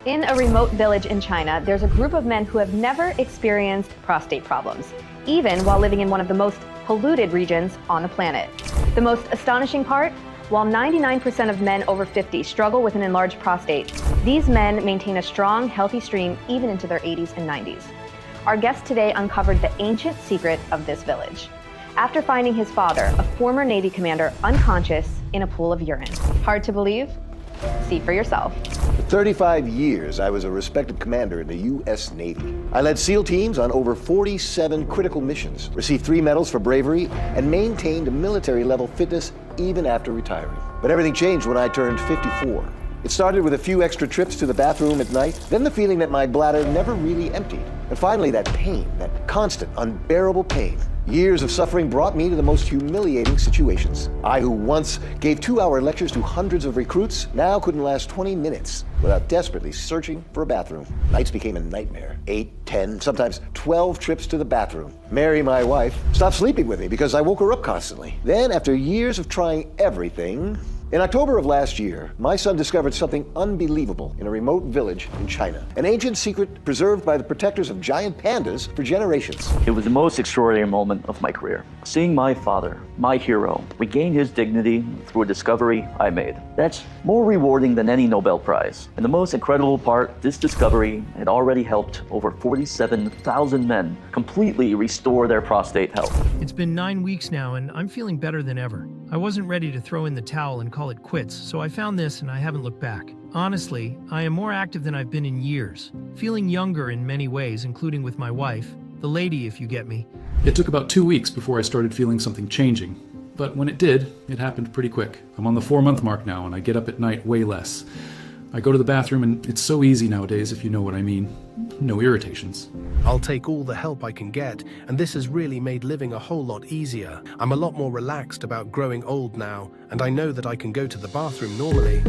In a remote village in China, there's a group of men who have never experienced prostate problems, even while living in one of the most polluted regions on the planet. The most astonishing part? While 99% of men over 50 struggle with an enlarged prostate, these men maintain a strong, healthy stream even into their 80s and 90s. Our guest today uncovered the ancient secret of this village, after finding his father, a former Navy commander, unconscious in a pool of urine. Hard to believe? See for yourself. For 35 years, I was a respected commander in the U.S. Navy. I led SEAL teams on over 47 critical missions, received 3 medals for bravery, and maintained a military-level fitness even after retiring. But everything changed when I turned 54. It started with a few extra trips to the bathroom at night, then the feeling that my bladder never really emptied, and finally that pain, that constant, unbearable pain. Years of suffering brought me to the most humiliating situations. I, who once gave 2-hour lectures to hundreds of recruits, now couldn't last 20 minutes without desperately searching for a bathroom. Nights became a nightmare. 8, 10, sometimes 12 trips to the bathroom. Mary, my wife, stopped sleeping with me because I woke her up constantly. Then, after years of trying everything, in October of last year, my son discovered something unbelievable in a remote village in China. An ancient secret preserved by the protectors of giant pandas for generations. It was the most extraordinary moment of my career. Seeing my father, my hero, regain his dignity through a discovery I made. That's more rewarding than any Nobel Prize. And the most incredible part, this discovery had already helped over 47,000 men completely restore their prostate health. It's been 9 weeks now, and I'm feeling better than ever. I wasn't ready to throw in the towel and call it quits, so I found this and I haven't looked back. Honestly, I am more active than I've been in years, feeling younger in many ways, including with my wife, the lady if you get me. It took about 2 weeks before I started feeling something changing, but when it did, it happened pretty quick. I'm on the 4-month mark now, and I get up at night way less. I go to the bathroom, and it's so easy nowadays, if you know what I mean. No irritations. I'll take all the help I can get, and this has really made living a whole lot easier. I'm a lot more relaxed about growing old now, and I know that I can go to the bathroom normally.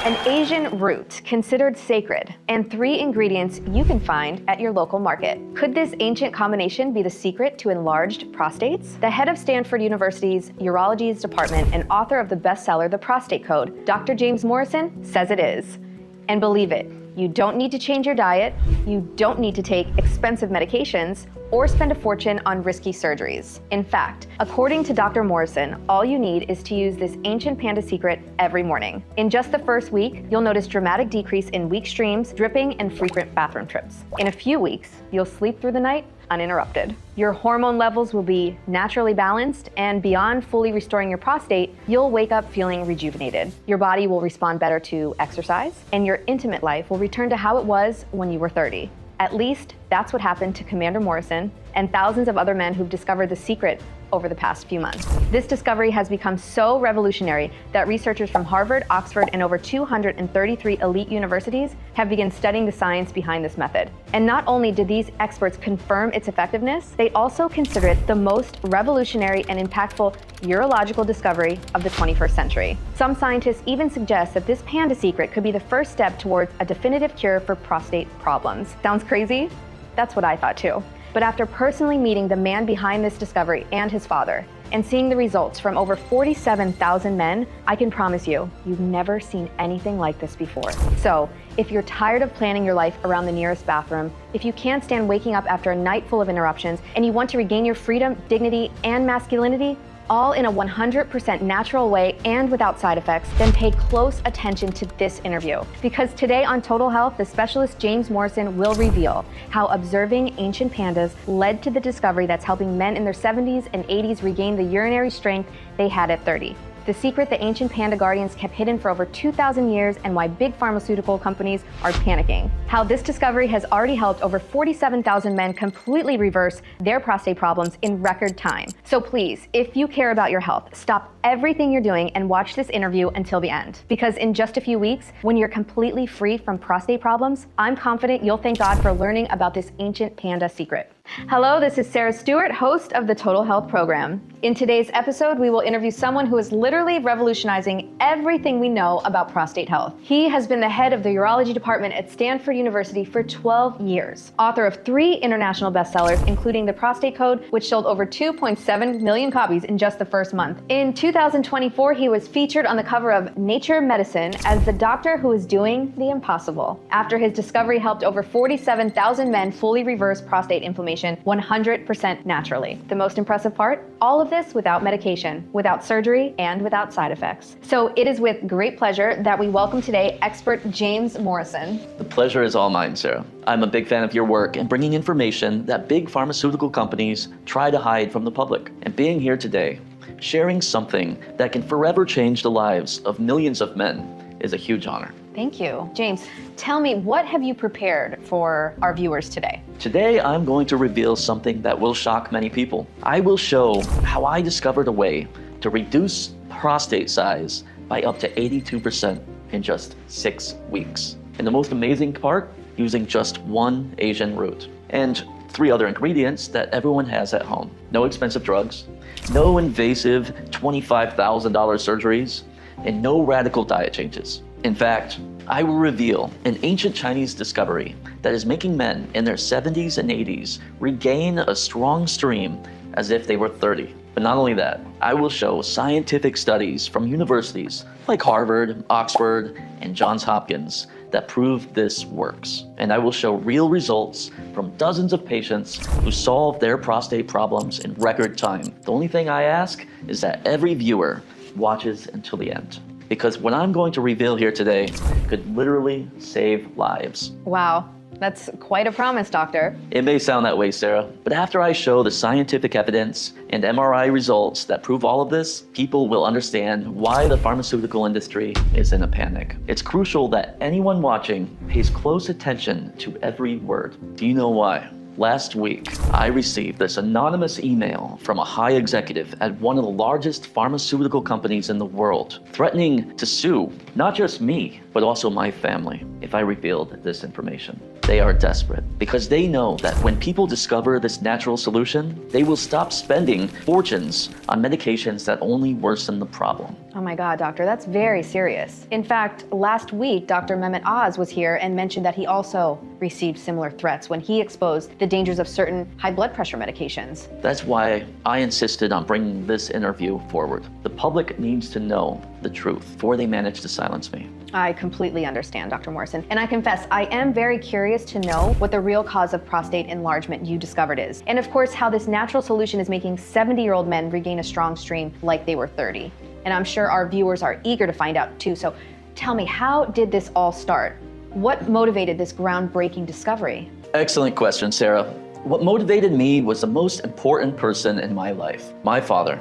An Asian root considered sacred, and 3 ingredients you can find at your local market. Could this ancient combination be the secret to enlarged prostates? The head of Stanford University's Urology's department and author of the bestseller, The Prostate Code, Dr. James Morrison, says it is. And believe it, you don't need to change your diet, you don't need to take expensive medications, or spend a fortune on risky surgeries. In fact, according to Dr. Morrison, all you need is to use this ancient panda secret every morning. In just the first week, you'll notice dramatic decrease in weak streams, dripping, and frequent bathroom trips. In a few weeks, you'll sleep through the night uninterrupted. Your hormone levels will be naturally balanced, and beyond fully restoring your prostate, you'll wake up feeling rejuvenated. Your body will respond better to exercise, and your intimate life will return to how it was when you were 30. At least, that's what happened to Commander Morrison and thousands of other men who've discovered the secret over the past few months. This discovery has become so revolutionary that researchers from Harvard, Oxford, and over 233 elite universities have begun studying the science behind this method. And not only did these experts confirm its effectiveness, they also consider it the most revolutionary and impactful urological discovery of the 21st century. Some scientists even suggest that this panda secret could be the first step towards a definitive cure for prostate problems. Sounds crazy? That's what I thought too. But after personally meeting the man behind this discovery and his father, and seeing the results from over 47,000 men, I can promise you, you've never seen anything like this before. So, if you're tired of planning your life around the nearest bathroom, if you can't stand waking up after a night full of interruptions, and you want to regain your freedom, dignity, and masculinity, all in a 100% natural way and without side effects, then pay close attention to this interview. Because today on Total Health, the specialist James Morrison will reveal how observing ancient pandas led to the discovery that's helping men in their 70s and 80s regain the urinary strength they had at 30. The secret the ancient panda guardians kept hidden for over 2,000 years, and why big pharmaceutical companies are panicking. How this discovery has already helped over 47,000 men completely reverse their prostate problems in record time. So please, if you care about your health, stop everything you're doing and watch this interview until the end. Because in just a few weeks, when you're completely free from prostate problems, I'm confident you'll thank God for learning about this ancient panda secret. Hello, this is Sarah Stewart, host of the Total Health program. In today's episode, we will interview someone who is literally revolutionizing everything we know about prostate health. He has been the head of the urology department at Stanford University for 12 years, author of 3 international bestsellers, including The Prostate Code, which sold over 2.7 million copies in just the first month. In 2000, 2024, he was featured on the cover of Nature Medicine as the doctor who is doing the impossible, after his discovery helped over 47,000 men fully reverse prostate inflammation 100% naturally. The most impressive part? All of this without medication, without surgery, and without side effects. So it is with great pleasure that we welcome today expert James Morrison. The pleasure is all mine, Sarah. I'm a big fan of your work in bringing information that big pharmaceutical companies try to hide from the public. And being here today, sharing something that can forever change the lives of millions of men is a huge honor. Thank you. James, tell me, what have you prepared for our viewers today? Today, I'm going to reveal something that will shock many people. I will show how I discovered a way to reduce prostate size by up to 82% in just 6 weeks. And the most amazing part, using just one Asian root and 3 other ingredients that everyone has at home. No expensive drugs, no invasive $25,000 surgeries, and no radical diet changes. In fact, I will reveal an ancient Chinese discovery that is making men in their 70s and 80s regain a strong stream as if they were 30. But not only that, I will show scientific studies from universities like Harvard, Oxford, and Johns Hopkins that prove this works. And I will show real results from dozens of patients who solved their prostate problems in record time. The only thing I ask is that every viewer watches until the end, because what I'm going to reveal here today could literally save lives. Wow. That's quite a promise, Doctor. It may sound that way, Sarah, but after I show the scientific evidence and MRI results that prove all of this, people will understand why the pharmaceutical industry is in a panic. It's crucial that anyone watching pays close attention to every word. Do you know why? Last week, I received this anonymous email from a high executive at one of the largest pharmaceutical companies in the world, threatening to sue not just me, but also my family if I revealed this information. They are desperate because they know that when people discover this natural solution, they will stop spending fortunes on medications that only worsen the problem. Oh my God, Doctor, that's very serious. In fact, last week, Dr. Mehmet Oz was here and mentioned that he also received similar threats when he exposed the dangers of certain high blood pressure medications. That's why I insisted on bringing this interview forward. The public needs to know the truth before they manage to silence me. I completely understand, Dr. Morrison. And I confess, I am very curious to know what the real cause of prostate enlargement you discovered is. And of course, how this natural solution is making 70-year-old men regain a strong stream like they were 30. And I'm sure our viewers are eager to find out too. So tell me, how did this all start? What motivated this groundbreaking discovery? Excellent question, Sarah. What motivated me was the most important person in my life, my father,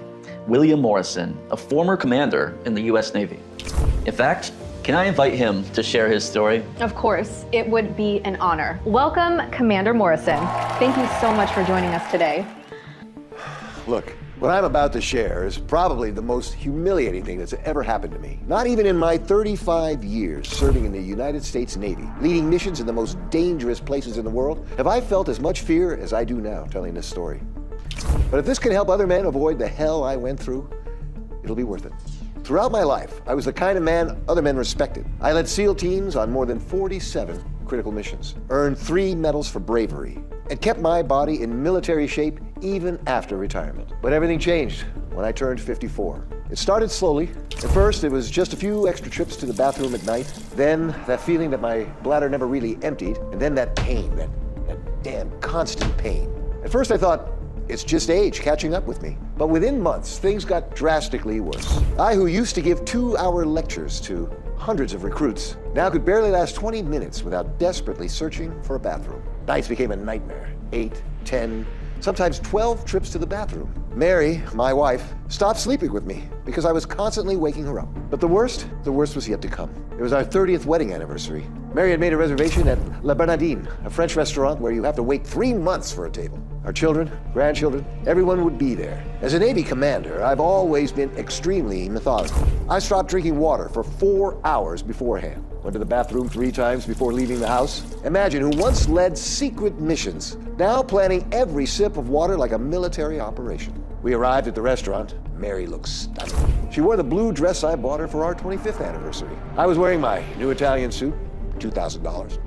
William Morrison, a former commander in the U.S. Navy. In fact, can I invite him to share his story? Of course, it would be an honor. Welcome, Commander Morrison. Thank you so much for joining us today. Look, what I'm about to share is probably the most humiliating thing that's ever happened to me. Not even in my 35 years serving in the United States Navy, leading missions in the most dangerous places in the world, have I felt as much fear as I do now telling this story. But if this can help other men avoid the hell I went through, it'll be worth it. Throughout my life, I was the kind of man other men respected. I led SEAL teams on more than 47 critical missions, earned 3 medals for bravery, and kept my body in military shape even after retirement. But everything changed when I turned 54. It started slowly. At first, it was just a few extra trips to the bathroom at night, then that feeling that my bladder never really emptied, and then that pain, that damn constant pain. At first, I thought, it's just age catching up with me. But within months, things got drastically worse. I, who used to give 2-hour lectures to hundreds of recruits, now could barely last 20 minutes without desperately searching for a bathroom. Nights became a nightmare. 8, 10, sometimes 12 trips to the bathroom. Mary, my wife, stopped sleeping with me because I was constantly waking her up. But the worst was yet to come. It was our 30th wedding anniversary. Mary had made a reservation at La Bernardine, a French restaurant where you have to wait 3 months for a table. Our children, grandchildren, everyone would be there. As a Navy commander, I've always been extremely methodical. I stopped drinking water for 4 hours beforehand. Went to the bathroom 3 times before leaving the house. Imagine who once led secret missions, now planning every sip of water like a military operation. We arrived at the restaurant. Mary looked stunning. She wore the blue dress I bought her for our 25th anniversary. I was wearing my new Italian suit, $2,000.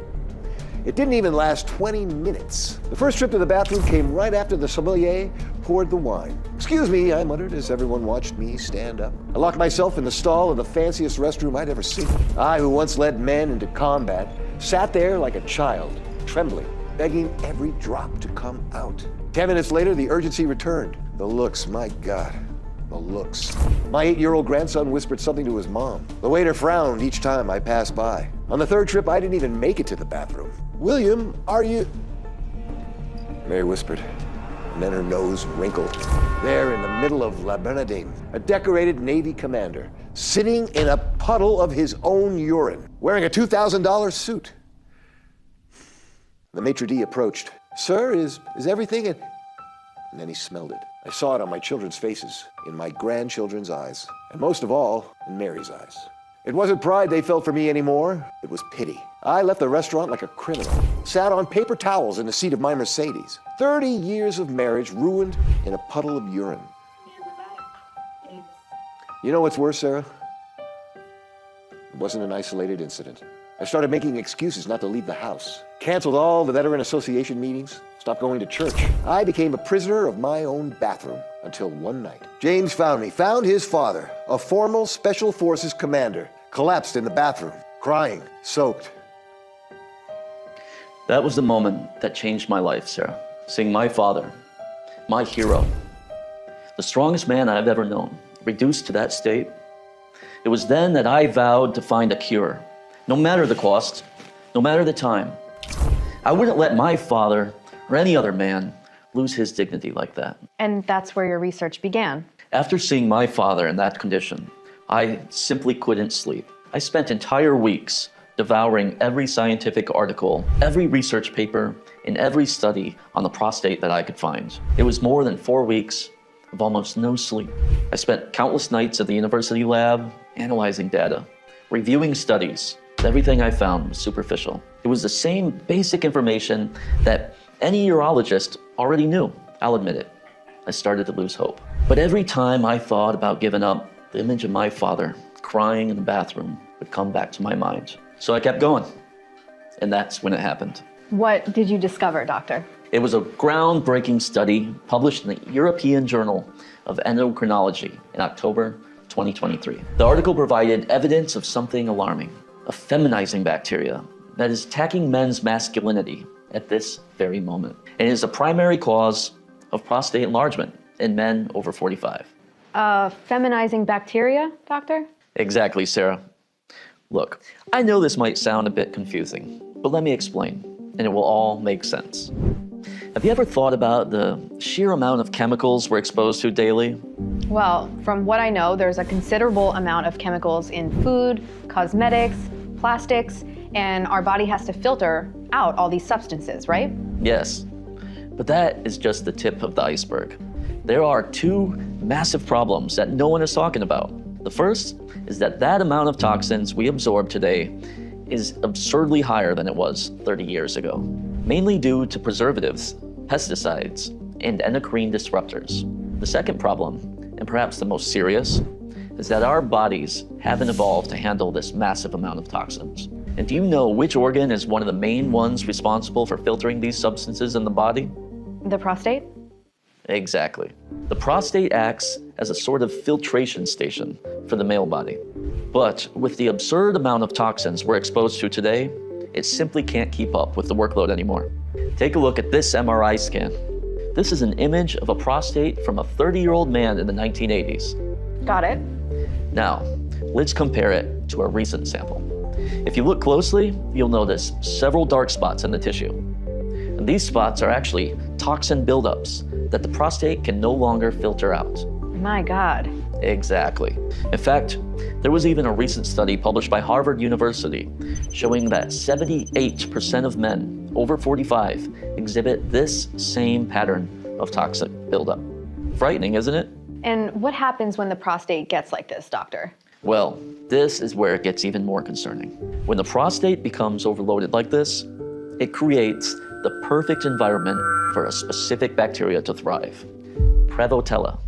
It didn't even last 20 minutes. The first trip to the bathroom came right after the sommelier poured the wine. "Excuse me," I muttered as everyone watched me stand up. I locked myself in the stall of the fanciest restroom I'd ever seen. I, who once led men into combat, sat there like a child, trembling, begging every drop to come out. 10 minutes later, the urgency returned. The looks, my God. The looks. My 8-year-old grandson whispered something to his mom. The waiter frowned each time I passed by. On the third trip, I didn't even make it to the bathroom. "William, are you..." Mary whispered, and then her nose wrinkled. There in the middle of La Bernardine, a decorated Navy commander, sitting in a puddle of his own urine, wearing a $2,000 suit. The maitre d' approached. "Sir, is everything..." And then he smelled it. I saw it on my children's faces, in my grandchildren's eyes, and most of all, in Mary's eyes. It wasn't pride they felt for me anymore, it was pity. I left the restaurant like a criminal, sat on paper towels in the seat of my Mercedes. 30 years of marriage ruined in a puddle of urine. You know what's worse, Sarah? It wasn't an isolated incident. I started making excuses not to leave the house, canceled all the Veteran Association meetings, stopped going to church. I became a prisoner of my own bathroom until one night. James found his father, a formal Special Forces commander, collapsed in the bathroom, crying, soaked. That was the moment that changed my life, Sarah. Seeing my father, my hero, the strongest man I've ever known, reduced to that state. It was then that I vowed to find a cure, no matter the cost, no matter the time. I wouldn't let my father or any other man lose his dignity like that. And that's where your research began. After seeing my father in that condition, I simply couldn't sleep. I spent entire weeks devouring every scientific article, every research paper, and every study on the prostate that I could find. It was more than 4 weeks of almost no sleep. I spent countless nights at the university lab analyzing data, reviewing studies. Everything I found was superficial. It was the same basic information that any urologist already knew. I'll admit it. I started to lose hope. But every time I thought about giving up, the image of my father crying in the bathroom would come back to my mind. So I kept going. And that's when it happened. What did you discover, doctor? It was a groundbreaking study published in the European Journal of Endocrinology in October 2023. The article provided evidence of something alarming, a feminizing bacteria that is attacking men's masculinity at this very moment, and is a primary cause of prostate enlargement in men over 45. Feminizing bacteria, doctor? Exactly, Sarah. Look, I know this might sound a bit confusing, but let me explain, and it will all make sense. Have you ever thought about the sheer amount of chemicals we're exposed to daily? Well, from what I know, there's a considerable amount of chemicals in food, cosmetics, plastics, and our body has to filter out all these substances, right? Yes, but that is just the tip of the iceberg. There are two massive problems that no one is talking about. The first is that amount of toxins we absorb today is absurdly higher than it was 30 years ago, mainly due to preservatives, pesticides, and endocrine disruptors. The second problem, and perhaps the most serious, is that our bodies haven't evolved to handle this massive amount of toxins. And do you know which organ is one of the main ones responsible for filtering these substances in the body? The prostate? Exactly. The prostate acts as a sort of filtration station for the male body. But with the absurd amount of toxins we're exposed to today, it simply can't keep up with the workload anymore. Take a look at this MRI scan. This is an image of a prostate from a 30-year-old man in the 1980s. Got it. Now, let's compare it to a recent sample. If you look closely, you'll notice several dark spots in the tissue. And these spots are actually toxin buildups that the prostate can no longer filter out. My God. Exactly. In fact, there was even a recent study published by Harvard University showing that 78% of men over 45 exhibit this same pattern of toxic buildup. Frightening, isn't it? And what happens when the prostate gets like this, doctor? Well, this is where it gets even more concerning. When the prostate becomes overloaded like this, it creates the perfect environment for a specific bacteria to thrive, Prevotella.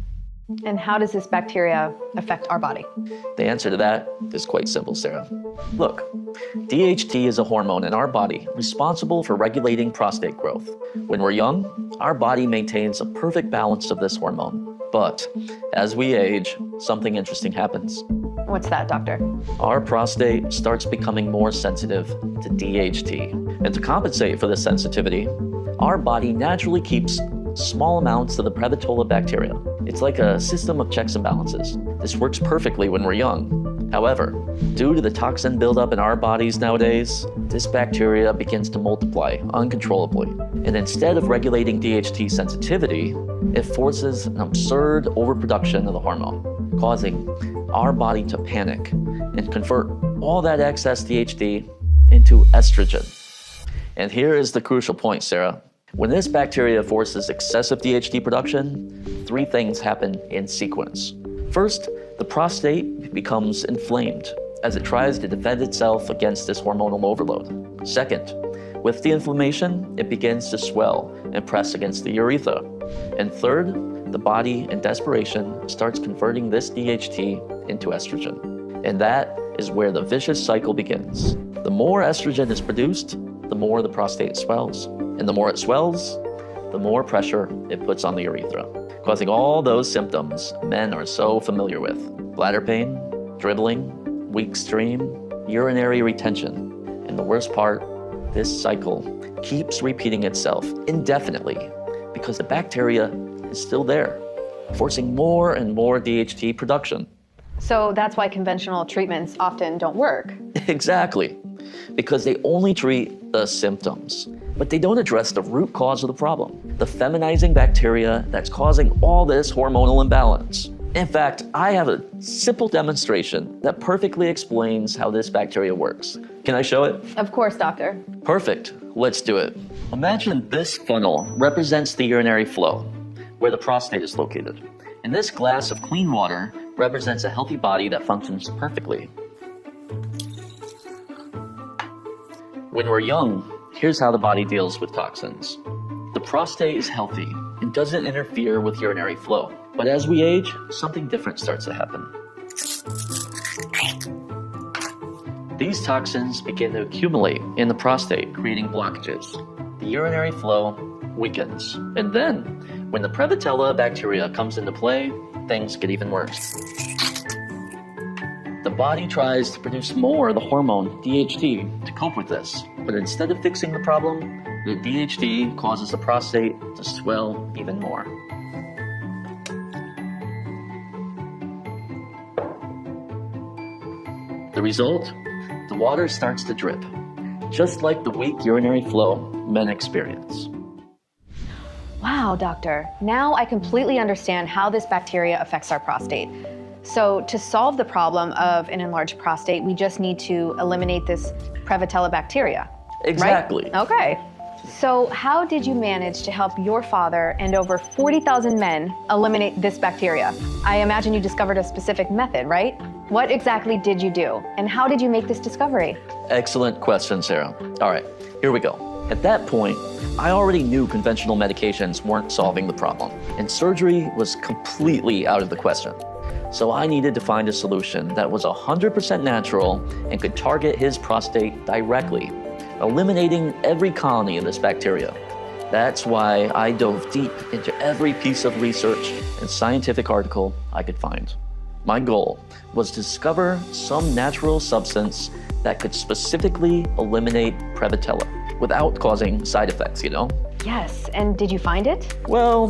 And how does this bacteria affect our body? The answer to that is quite simple, Sarah. Look, DHT is a hormone in our body responsible for regulating prostate growth. When we're young, our body maintains a perfect balance of this hormone. But as we age, something interesting happens. What's that, doctor? Our prostate starts becoming more sensitive to DHT. And to compensate for this sensitivity, our body naturally keeps small amounts of the Prevotella bacteria. It's like a system of checks and balances. This works perfectly when we're young. However, due to the toxin buildup in our bodies nowadays, this bacteria begins to multiply uncontrollably. And instead of regulating DHT sensitivity, it forces an absurd overproduction of the hormone, causing our body to panic and convert all that excess DHT into estrogen. And here is the crucial point, Sarah. When this bacteria forces excessive DHT production, three things happen in sequence. First, the prostate becomes inflamed as it tries to defend itself against this hormonal overload. Second, with the inflammation, it begins to swell and press against the urethra. And third, the body, in desperation, starts converting this DHT into estrogen. And that is where the vicious cycle begins. The more estrogen is produced, the more the prostate swells. And the more it swells, the more pressure it puts on the urethra, causing all those symptoms men are so familiar with: bladder pain, dribbling, weak stream, urinary retention. And the worst part, this cycle keeps repeating itself indefinitely because the bacteria is still there, forcing more and more DHT production. So that's why conventional treatments often don't work. Exactly, because they only treat the symptoms, but they don't address the root cause of the problem, the feminizing bacteria that's causing all this hormonal imbalance. In fact, I have a simple demonstration that perfectly explains how this bacteria works. Can I show it? Of course, doctor. Perfect. Let's do it. Imagine this funnel represents the urinary flow, where the prostate is located. And this glass of clean water represents a healthy body that functions perfectly. When we're young, here's how the body deals with toxins. The prostate is healthy and doesn't interfere with urinary flow. But as we age, something different starts to happen. These toxins begin to accumulate in the prostate, creating blockages. The urinary flow weakens. And then, when the Prevotella bacteria comes into play, things get even worse. The body tries to produce more of the hormone DHT to cope with this. But instead of fixing the problem, the DHT causes the prostate to swell even more. The result? The water starts to drip, just like the weak urinary flow men experience. Wow, doctor. Now I completely understand how this bacteria affects our prostate. So to solve the problem of an enlarged prostate, we just need to eliminate this Prevotella bacteria. Exactly. Right? Okay. So how did you manage to help your father and over 40,000 men eliminate this bacteria? I imagine you discovered a specific method, right? What exactly did you do? And how did you make this discovery? Excellent question, Sarah. All right, here we go. At that point, I already knew conventional medications weren't solving the problem, and surgery was completely out of the question. So I needed to find a solution that was 100% natural and could target his prostate directly, eliminating every colony of this bacteria. That's why I dove deep into every piece of research and scientific article I could find. My goal was to discover some natural substance that could specifically eliminate Prevotella without causing side effects, you know? Yes, and did you find it? Well,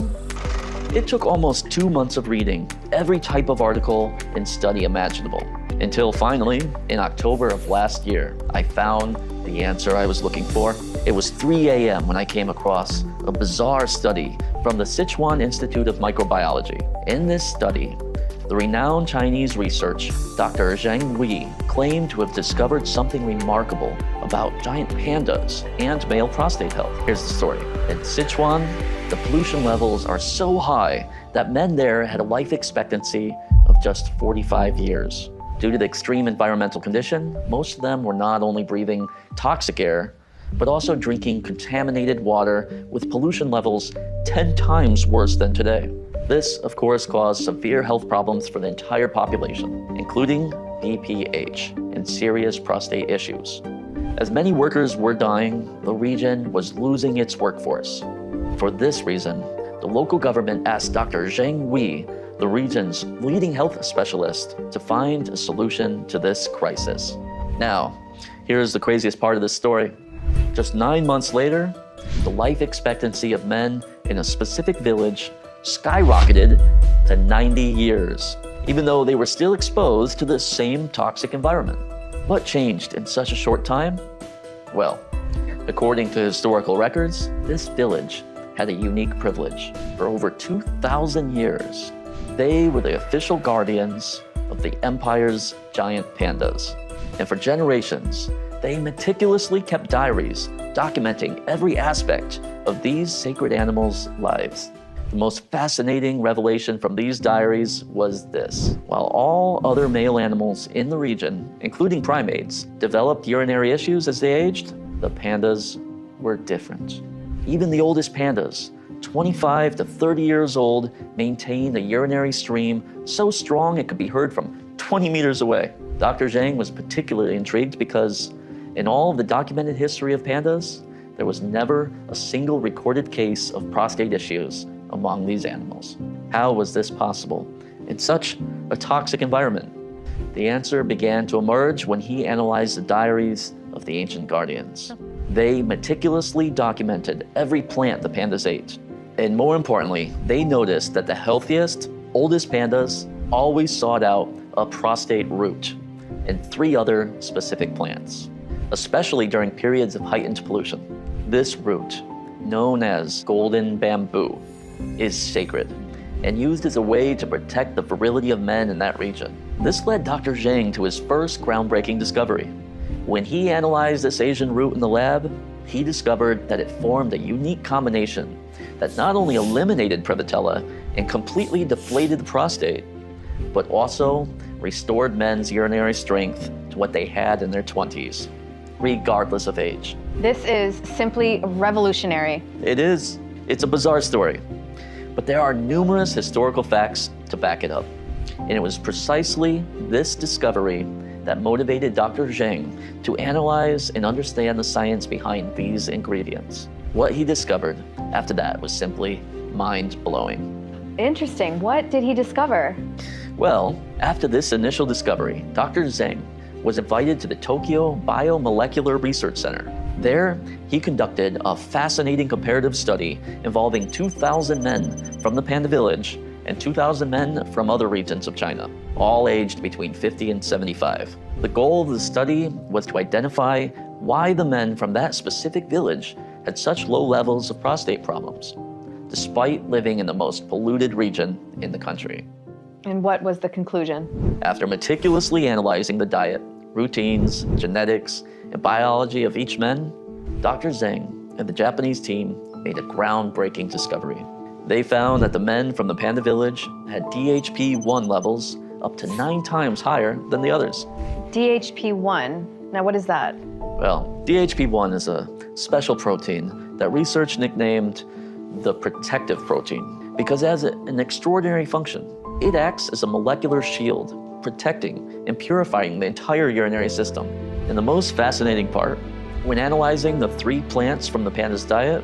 it took almost 2 months of reading every type of article and study imaginable, until finally, in October of last year, I found the answer I was looking for. It was 3 a.m. when I came across a bizarre study from the Sichuan Institute of Microbiology. In this study, the renowned Chinese researcher, Dr. Zheng Wei, claimed to have discovered something remarkable about giant pandas and male prostate health. Here's the story. In Sichuan, the pollution levels are so high that men there had a life expectancy of just 45 years. Due to the extreme environmental condition, most of them were not only breathing toxic air, but also drinking contaminated water with pollution levels 10 times worse than today. This, of course, caused severe health problems for the entire population, including BPH and serious prostate issues. As many workers were dying, the region was losing its workforce. For this reason, the local government asked Dr. Zheng Wei, the region's leading health specialist, to find a solution to this crisis. Now, here's the craziest part of this story. Just 9 months later, the life expectancy of men in a specific village skyrocketed to 90 years, even though they were still exposed to the same toxic environment. What changed in such a short time? Well, according to historical records, this village had a unique privilege. For over 2,000 years, they were the official guardians of the empire's giant pandas. And for generations, they meticulously kept diaries documenting every aspect of these sacred animals' lives. The most fascinating revelation from these diaries was this. While all other male animals in the region, including primates, developed urinary issues as they aged, the pandas were different. Even the oldest pandas, 25 to 30 years old, maintained a urinary stream so strong it could be heard from 20 meters away. Dr. Zhang was particularly intrigued because in all of the documented history of pandas, there was never a single recorded case of prostate issues among these animals. How was this possible in such a toxic environment? The answer began to emerge when he analyzed the diaries of the ancient guardians. They meticulously documented every plant the pandas ate. And more importantly, they noticed that the healthiest, oldest pandas always sought out a prostate root and 3 other specific plants, especially during periods of heightened pollution. This root, known as golden bamboo, is sacred and used as a way to protect the virility of men in that region. This led Dr. Zhang to his first groundbreaking discovery. When he analyzed this Asian root in the lab, he discovered that it formed a unique combination that not only eliminated Prevotella and completely deflated the prostate, but also restored men's urinary strength to what they had in their 20s, regardless of age. This is simply revolutionary. It is. It's a bizarre story. But there are numerous historical facts to back it up. And it was precisely this discovery that motivated Dr. Zhang to analyze and understand the science behind these ingredients. What he discovered after that was simply mind-blowing. Interesting. What did he discover? Well, after this initial discovery, Dr. Zhang was invited to the Tokyo Biomolecular Research Center. There, he conducted a fascinating comparative study involving 2,000 men from the panda village and 2,000 men from other regions of China, all aged between 50 and 75. The goal of the study was to identify why the men from that specific village had such low levels of prostate problems, despite living in the most polluted region in the country. And what was the conclusion? After meticulously analyzing the diet, routines, genetics, and biology of each man, Dr. Zhang and the Japanese team made a groundbreaking discovery. They found that the men from the panda village had DHP-1 levels up to 9 times higher than the others. DHP-1, now what is that? Well, DHP-1 is a special protein that research nicknamed the protective protein because it has an extraordinary function. It acts as a molecular shield, protecting and purifying the entire urinary system. And the most fascinating part, when analyzing the 3 plants from the panda's diet,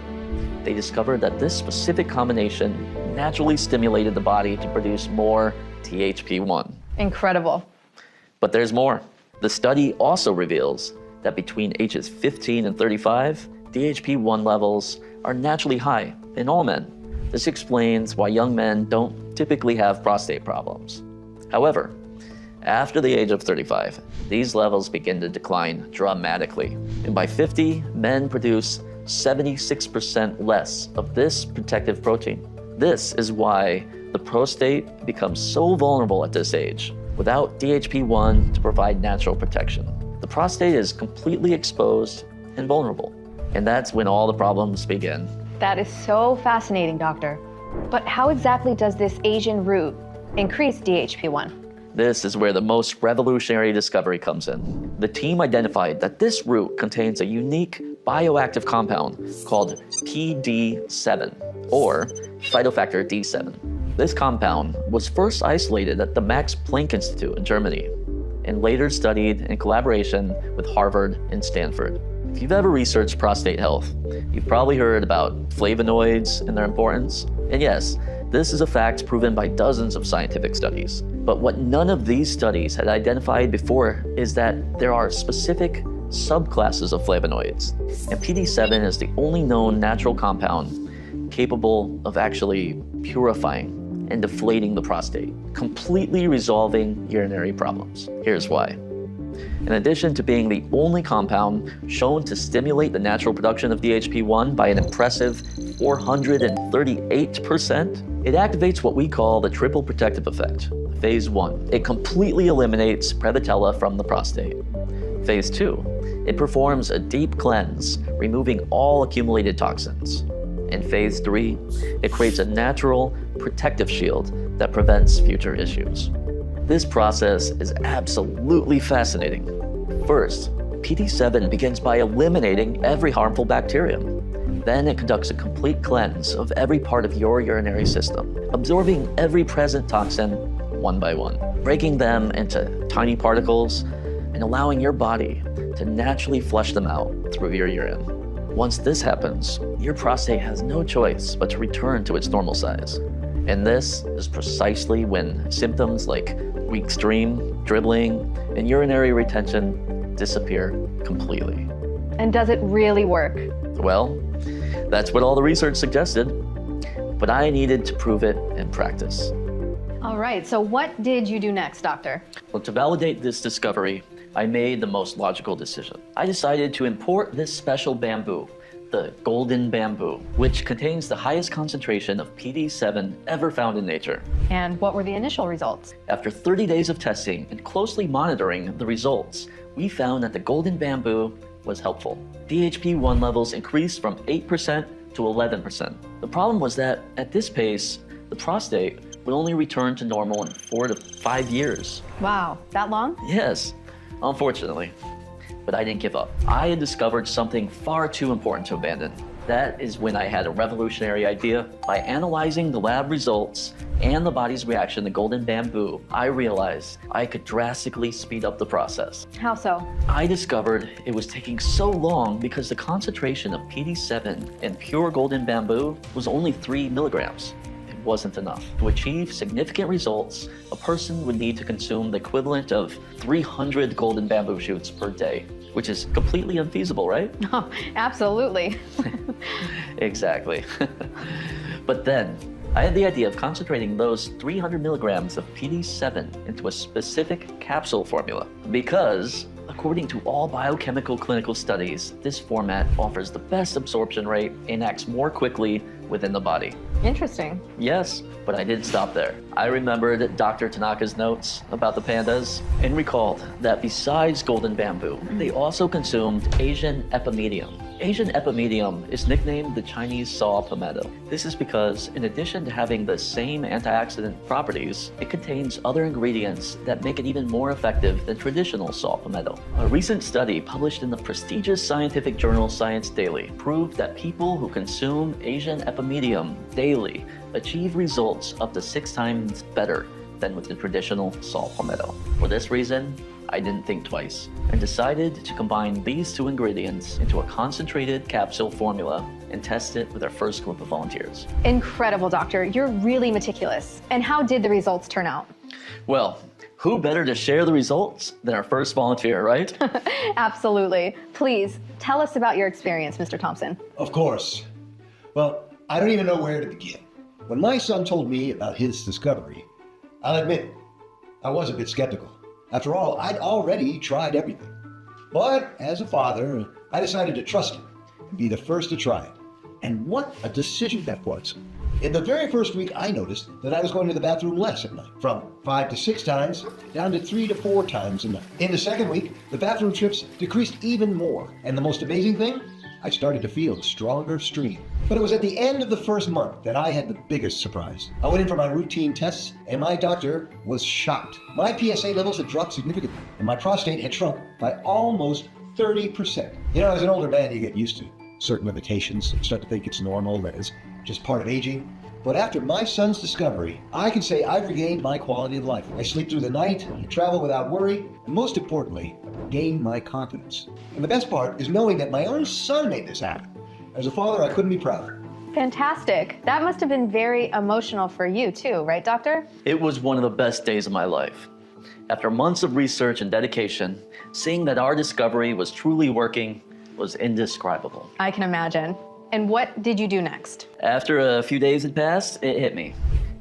they discovered that this specific combination naturally stimulated the body to produce more DHP-1. Incredible. But there's more. The study also reveals that between ages 15 and 35, DHP-1 levels are naturally high in all men. This explains why young men don't typically have prostate problems. However, after the age of 35, these levels begin to decline dramatically. And by 50, men produce 76% less of this protective protein. This is why the prostate becomes so vulnerable at this age. Without DHP-1 to provide natural protection, the prostate is completely exposed and vulnerable. And that's when all the problems begin. That is so fascinating, doctor. But how exactly does this Asian root increase DHP-1? This is where the most revolutionary discovery comes in. The team identified that this root contains a unique bioactive compound called PD7, or phytofactor D7. This compound was first isolated at the Max Planck Institute in Germany and later studied in collaboration with Harvard and Stanford. If you've ever researched prostate health, you've probably heard about flavonoids and their importance. And yes, this is a fact proven by dozens of scientific studies. But what none of these studies had identified before is that there are specific subclasses of flavonoids. And PD7 is the only known natural compound capable of actually purifying and deflating the prostate, completely resolving urinary problems. Here's why. In addition to being the only compound shown to stimulate the natural production of DHP-1 by an impressive 438%, it activates what we call the triple protective effect, phase 1. It completely eliminates Prevotella from the prostate. Phase 2, it performs a deep cleanse, removing all accumulated toxins. In phase 3, it creates a natural protective shield that prevents future issues. This process is absolutely fascinating. First, PD7 begins by eliminating every harmful bacterium. Then it conducts a complete cleanse of every part of your urinary system, absorbing every present toxin one by one, breaking them into tiny particles and allowing your body to naturally flush them out through your urine. Once this happens, your prostate has no choice but to return to its normal size. And this is precisely when symptoms like weak stream, dribbling, and urinary retention disappear completely. And does it really work? Well, that's what all the research suggested, but I needed to prove it in practice. All right, so what did you do next, doctor? Well, to validate this discovery, I made the most logical decision. I decided to import this special bamboo, the golden bamboo, which contains the highest concentration of PD7 ever found in nature. And what were the initial results? After 30 days of testing and closely monitoring the results, we found that the golden bamboo was helpful. DHP-1 levels increased from 8% to 11%. The problem was that at this pace, the prostate would only return to normal in 4 to 5 years. Wow, that long? Yes, unfortunately. But I didn't give up. I had discovered something far too important to abandon. That is when I had a revolutionary idea. By analyzing the lab results and the body's reaction to golden bamboo, I realized I could drastically speed up the process. How so? I discovered it was taking so long because the concentration of PD7 in pure golden bamboo was only 3 milligrams. It wasn't enough. To achieve significant results, a person would need to consume the equivalent of 300 golden bamboo shoots per day, which is completely unfeasible, right? Oh, absolutely. Exactly. But then, I had the idea of concentrating those 300 milligrams of PD7 into a specific capsule formula because, according to all biochemical clinical studies, this format offers the best absorption rate and acts more quickly within the body. Interesting. Yes, but I didn't stop there. I remembered Dr. Tanaka's notes about the pandas and recalled that besides golden bamboo, they also consumed Asian epimedium. Asian epimedium is nicknamed the Chinese saw palmetto. This is because, in addition to having the same antioxidant properties, it contains other ingredients that make it even more effective than traditional saw palmetto. A recent study published in the prestigious scientific journal Science Daily proved that people who consume Asian epimedium daily achieve results up to 6 times better than with the traditional saw palmetto. For this reason, I didn't think twice and decided to combine these 2 ingredients into a concentrated capsule formula and test it with our first group of volunteers. Incredible, doctor. You're really meticulous. And how did the results turn out? Well, who better to share the results than our first volunteer, right? Absolutely. Please, tell us about your experience, Mr. Thompson. Of course. Well, I don't even know where to begin. When my son told me about his discovery, I'll admit, I was a bit skeptical. After all, I'd already tried everything. But as a father, I decided to trust him and be the first to try it. And what a decision that was. In the very first week, I noticed that I was going to the bathroom less at night, from 5 to 6 times down to 3 to 4 times a night. In the second week, the bathroom trips decreased even more. And the most amazing thing, I started to feel a stronger stream. But it was at the end of the first month that I had the biggest surprise. I went in for my routine tests, and my doctor was shocked. My PSA levels had dropped significantly, and my prostate had shrunk by almost 30%. You know, as an older man, you get used to certain limitations and start to think it's normal, that is just part of aging. But after my son's discovery, I can say I've regained my quality of life. I sleep through the night, I travel without worry, and most importantly, gain my confidence. And the best part is knowing that my own son made this happen. As a father, I couldn't be prouder. Fantastic. That must have been very emotional for you too, right, doctor? It was one of the best days of my life. After months of research and dedication, seeing that our discovery was truly working was indescribable. I can imagine. And what did you do next? After a few days had passed, it hit me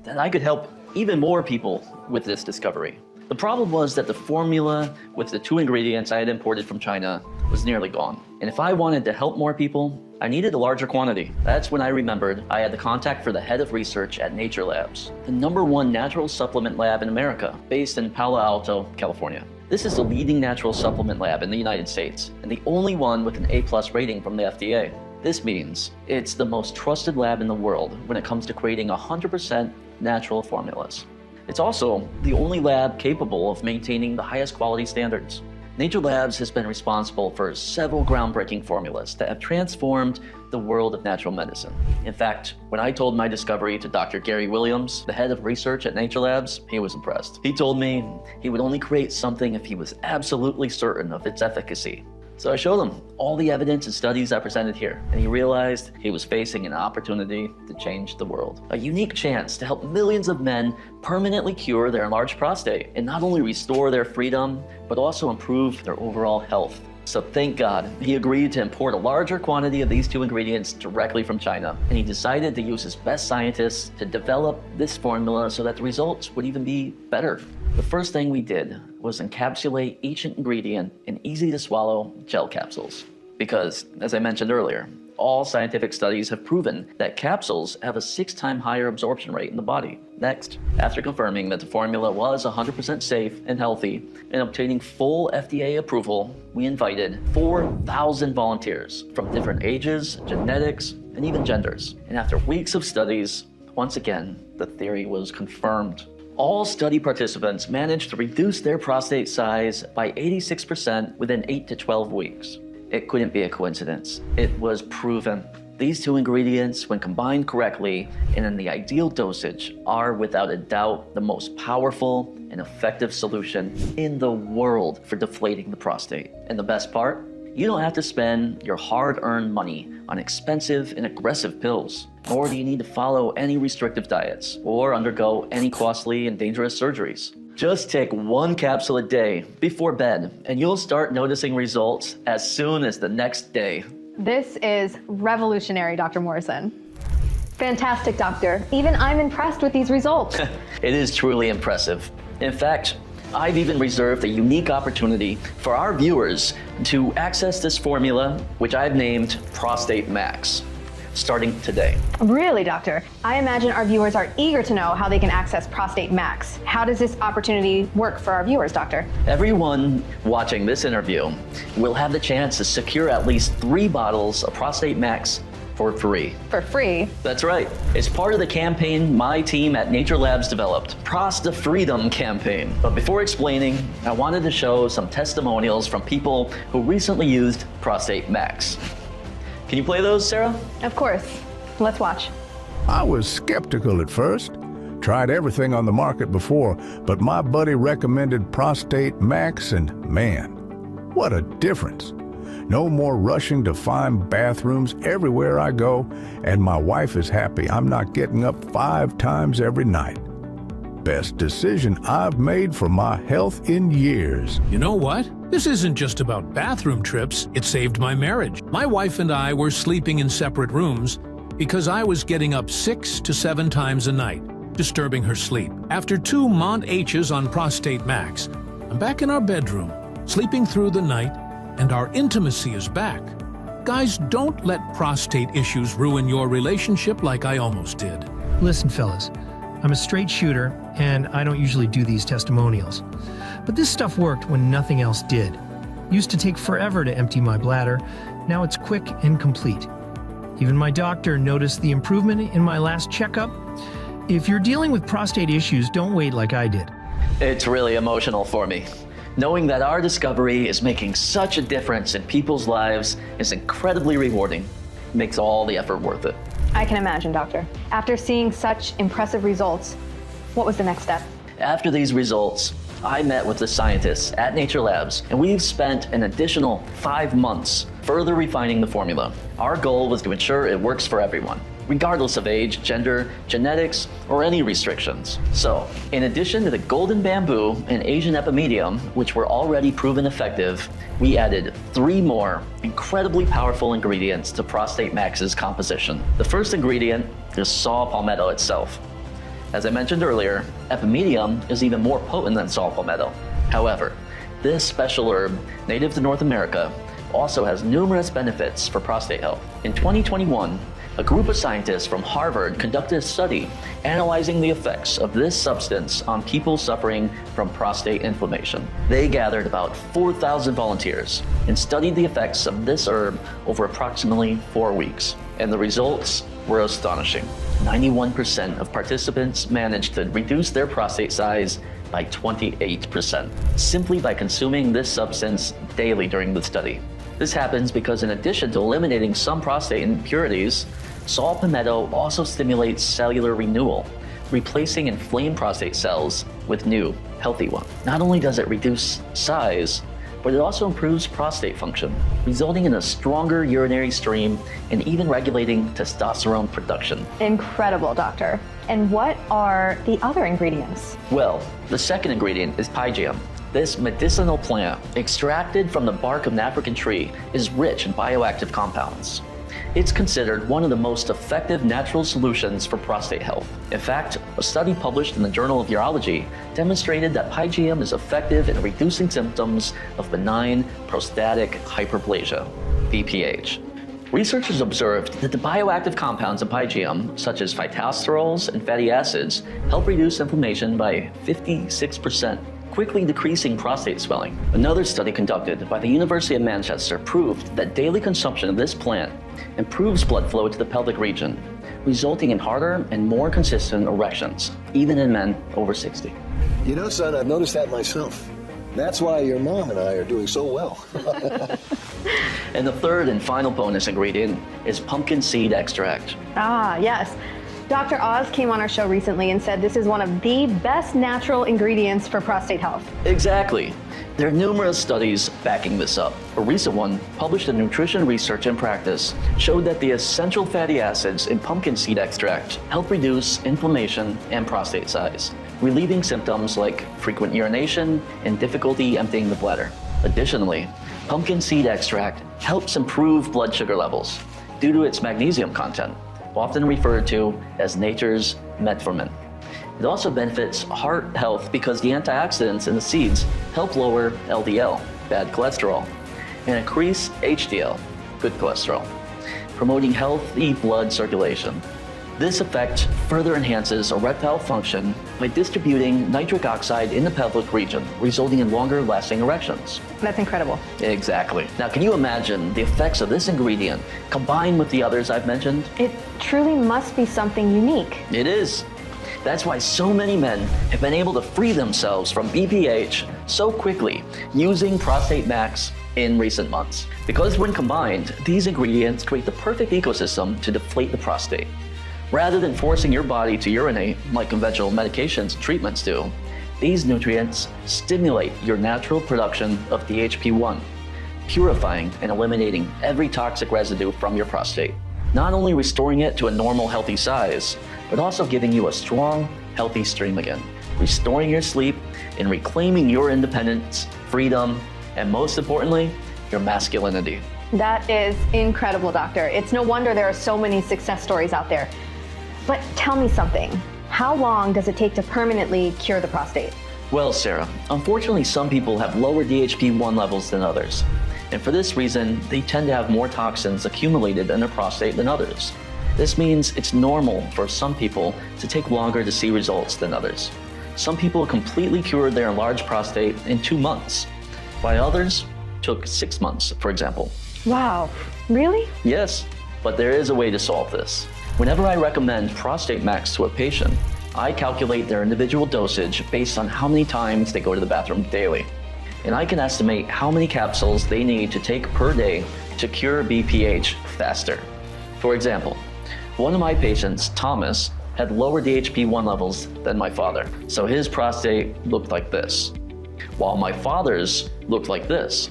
that I could help even more people with this discovery. The problem was that the formula with the 2 ingredients I had imported from China was nearly gone. And if I wanted to help more people, I needed a larger quantity. That's when I remembered I had the contact for the head of research at Nature Labs, the #1 natural supplement lab in America, based in Palo Alto, California. This is the leading natural supplement lab in the United States, and the only one with an A+ rating from the FDA. This means it's the most trusted lab in the world when it comes to creating 100% natural formulas. It's also the only lab capable of maintaining the highest quality standards. Nature Labs has been responsible for several groundbreaking formulas that have transformed the world of natural medicine. In fact, when I told my discovery to Dr. Gary Williams, the head of research at Nature Labs, he was impressed. He told me he would only create something if he was absolutely certain of its efficacy. So I showed him all the evidence and studies I presented here, and he realized he was facing an opportunity to change the world. A unique chance to help millions of men permanently cure their enlarged prostate and not only restore their freedom, but also improve their overall health. So thank God, he agreed to import a larger quantity of these 2 ingredients directly from China, and he decided to use his best scientists to develop this formula so that the results would even be better. The first thing we did was encapsulate each ingredient in easy-to-swallow gel capsules. Because, as I mentioned earlier, all scientific studies have proven that capsules have a 6-time higher absorption rate in the body. Next, after confirming that the formula was 100% safe and healthy and obtaining full FDA approval, we invited 4,000 volunteers from different ages, genetics, and even genders. And after weeks of studies, once again, the theory was confirmed. All study participants managed to reduce their prostate size by 86% within 8 to 12 weeks. It couldn't be a coincidence. It was proven. These 2 ingredients, when combined correctly and in the ideal dosage, are without a doubt the most powerful and effective solution in the world for deflating the prostate. And the best part? You don't have to spend your hard-earned money on expensive and aggressive pills, nor do you need to follow any restrictive diets or undergo any costly and dangerous surgeries. Just take 1 capsule a day before bed, and you'll start noticing results as soon as the next day. This is revolutionary, Dr. Morrison. Fantastic, doctor. Even I'm impressed with these results. It is truly impressive. In fact, I've even reserved a unique opportunity for our viewers to access this formula, which I've named Prostate Max, starting today. Really, doctor? I imagine our viewers are eager to know how they can access Prostate Max. How does this opportunity work for our viewers, doctor? Everyone watching this interview will have the chance to secure at least 3 bottles of Prostate Max for free. For free? That's right. It's part of the campaign my team at Nature Labs developed, Prosta Freedom Campaign. But before explaining, I wanted to show some testimonials from people who recently used Prostate Max. Can you play those, Sarah? Of course. Let's watch. I was skeptical at first. Tried everything on the market before, but my buddy recommended Prostate Max, and man, what a difference. No more rushing to find bathrooms everywhere I go, and my wife is happy I'm not getting up 5 times every night. Best decision I've made for my health in years. You know what? This isn't just about bathroom trips. It saved my marriage. My wife and I were sleeping in separate rooms because I was getting up 6 to 7 times a night, disturbing her sleep. After 2 Mont H's on Prostate Max, I'm back in our bedroom, sleeping through the night, and our intimacy is back. Guys, don't let prostate issues ruin your relationship like I almost did. Listen, fellas, I'm a straight shooter, and I don't usually do these testimonials. But this stuff worked when nothing else did. Used to take forever to empty my bladder. Now it's quick and complete. Even my doctor noticed the improvement in my last checkup. If you're dealing with prostate issues, don't wait like I did. It's really emotional for me. Knowing that our discovery is making such a difference in people's lives is incredibly rewarding. It makes all the effort worth it. I can imagine, doctor. After seeing such impressive results, what was the next step? After these results, I met with the scientists at Nature Labs, and we've spent an additional 5 months further refining the formula. Our goal was to ensure it works for everyone, regardless of age, gender, genetics, or any restrictions. So, in addition to the golden bamboo and Asian epimedium, which were already proven effective, we added 3 more incredibly powerful ingredients to Prostate Max's composition. The first ingredient is saw palmetto itself. As I mentioned earlier, epimedium is even more potent than saw palmetto. However, this special herb, native to North America, also has numerous benefits for prostate health. In 2021, a group of scientists from Harvard conducted a study analyzing the effects of this substance on people suffering from prostate inflammation. They gathered about 4,000 volunteers and studied the effects of this herb over approximately 4 weeks. And the results were astonishing. 91% of participants managed to reduce their prostate size by 28%, simply by consuming this substance daily during the study. This happens because in addition to eliminating some prostate impurities, saw palmetto also stimulates cellular renewal, replacing inflamed prostate cells with new, healthy ones. Not only does it reduce size, but it also improves prostate function, resulting in a stronger urinary stream and even regulating testosterone production. Incredible, doctor. And what are the other ingredients? Well, the second ingredient is pygeum. This medicinal plant, extracted from the bark of an African tree, is rich in bioactive compounds. It's considered one of the most effective natural solutions for prostate health. In fact, a study published in the Journal of Urology demonstrated that pygeum is effective in reducing symptoms of benign prostatic hyperplasia, BPH. Researchers observed that the bioactive compounds in pygeum, such as phytosterols and fatty acids, help reduce inflammation by 56%. Quickly decreasing prostate swelling. Another study conducted by the University of Manchester proved that daily consumption of this plant improves blood flow to the pelvic region, resulting in harder and more consistent erections, even in men over 60. You know, son, I've noticed that myself. That's why your mom and I are doing so well. And the third and final bonus ingredient is pumpkin seed extract. Ah, yes. Dr. Oz came on our show recently and said this is one of the best natural ingredients for prostate health. Exactly. There are numerous studies backing this up. A recent one, published in Nutrition Research and Practice, showed that the essential fatty acids in pumpkin seed extract help reduce inflammation and prostate size, relieving symptoms like frequent urination and difficulty emptying the bladder. Additionally, pumpkin seed extract helps improve blood sugar levels due to its magnesium content, often referred to as nature's metformin. It also benefits heart health because the antioxidants in the seeds help lower LDL, bad cholesterol, and increase HDL, good cholesterol, promoting healthy blood circulation. This effect further enhances erectile function by distributing nitric oxide in the pelvic region, resulting in longer lasting erections. That's incredible. Exactly. Now, can you imagine the effects of this ingredient combined with the others I've mentioned? It truly must be something unique. It is. That's why so many men have been able to free themselves from BPH so quickly using Prostate Max in recent months. Because when combined, these ingredients create the perfect ecosystem to deflate the prostate. Rather than forcing your body to urinate like conventional medications and treatments do, these nutrients stimulate your natural production of DHP1, purifying and eliminating every toxic residue from your prostate. Not only restoring it to a normal, healthy size, but also giving you a strong, healthy stream again, restoring your sleep and reclaiming your independence, freedom, and most importantly, your masculinity. That is incredible, doctor. It's no wonder there are so many success stories out there. But tell me something. How long does it take to permanently cure the prostate? Well, Sarah, unfortunately some people have lower DHP1 levels than others. And for this reason, they tend to have more toxins accumulated in their prostate than others. This means it's normal for some people to take longer to see results than others. Some people completely cured their enlarged prostate in 2 months, while others took 6 months, for example. Wow, really? Yes, but there is a way to solve this. Whenever I recommend Prostate Max to a patient, I calculate their individual dosage based on how many times they go to the bathroom daily. And I can estimate how many capsules they need to take per day to cure BPH faster. For example, One of my patients, Thomas, had lower DHP1 levels than my father, so his prostate looked like this, while my father's looked like this.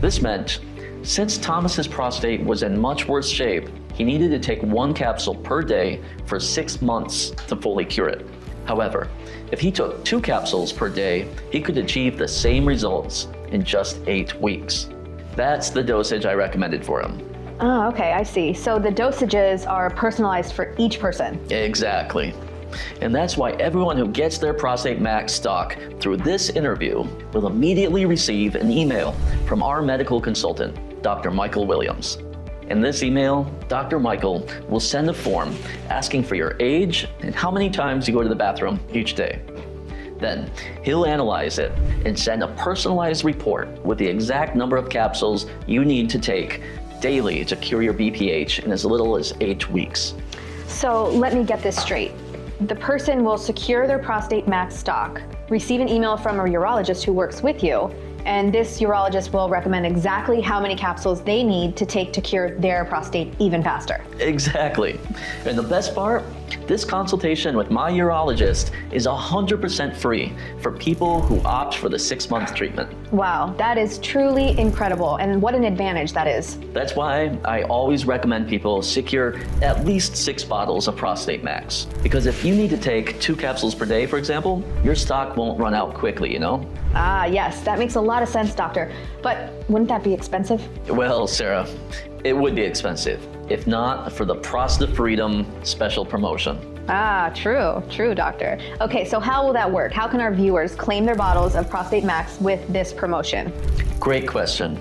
This meant, since Thomas's prostate was in much worse shape, he needed to take 1 capsule per day for 6 months to fully cure it. However, if he took 2 capsules per day, he could achieve the same results in just 8 weeks. That's the dosage I recommended for him. Oh, okay, I see. So the dosages are personalized for each person. Exactly. And that's why everyone who gets their Prostate Max stock through this interview will immediately receive an email from our medical consultant, Dr. Michael Williams. In this email, Dr. Michael will send a form asking for your age and how many times you go to the bathroom each day. Then he'll analyze it and send a personalized report with the exact number of capsules you need to take daily to cure your BPH in as little as 8 weeks. So let me get this straight. The person will secure their Prostate Max stock, receive an email from a urologist who works with you, and this urologist will recommend exactly how many capsules they need to take to cure their prostate even faster. Exactly. And the best part, this consultation with my urologist is 100% free for people who opt for the 6-month treatment. Wow, that is truly incredible, and what an advantage that is. That's why I always recommend people secure at least 6 bottles of Prostate Max. Because if you need to take 2 capsules per day, for example, your stock won't run out quickly, you know? Ah, yes, that makes a lot of sense, doctor. But wouldn't that be expensive? Well, Sarah, it would be expensive, if not for the Prostate Freedom special promotion. Ah, true, doctor. Okay, so how will that work? How can our viewers claim their bottles of Prostate Max with this promotion? Great question.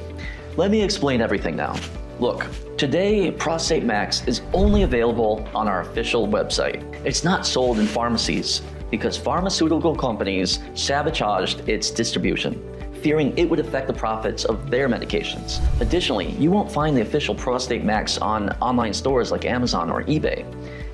Let me explain everything now. Look, today Prostate Max is only available on our official website. It's not sold in pharmacies because pharmaceutical companies sabotaged its distribution, fearing it would affect the profits of their medications. Additionally, you won't find the official Prostate Max on online stores like Amazon or eBay.